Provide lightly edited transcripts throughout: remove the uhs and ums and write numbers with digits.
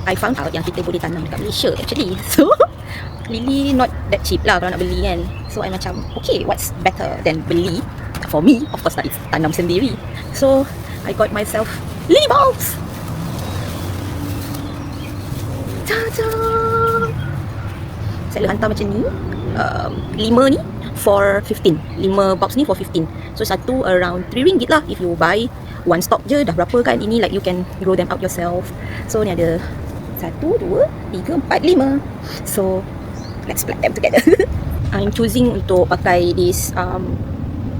I found out yang kita boleh tanam dekat Malaysia actually. So lily not that cheap lah kalau nak beli kan. So I macam okay, what's better than beli? For me, of course lah, it's tanam sendiri. So I got myself lily bulbs. Ta-da! Saya hantar macam ni, 5 ni for 15. 5 box ni for 15. So satu around RM3 lah if you buy one stock je. Dah berapa kan? Ini like you can grow them out yourself. So ni ada 1, 2, 3, 4, 5. So let's plant them together. I'm choosing untuk pakai this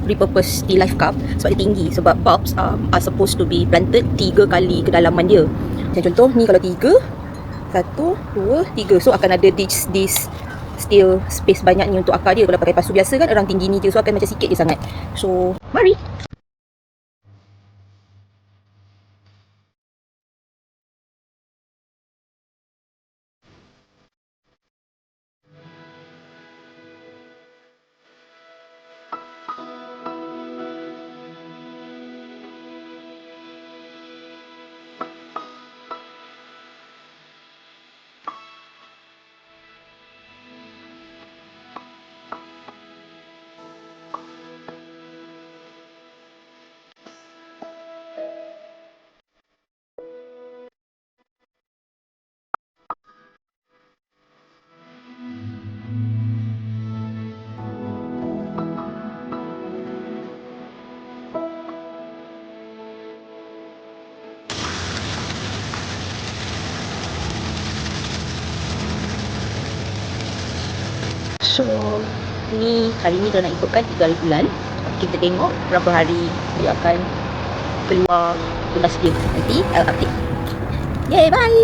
repurpose tea life cup sebab dia tinggi. Sebab bulbs are supposed to be planted 3 kali kedalaman dia. Macam contoh ni kalau 3, 1, 2, 3. So akan ada this still space banyak ni untuk akar dia. Kalau pakai pasu biasa kan orang tinggi ni je, so akan macam sikit je sangat. So mari. So ni hari ni kalau nak ikutkan 3 hari bulan, kita tengok berapa hari dia akan keluar tunas dia. Nanti I'll update. Yay, bye.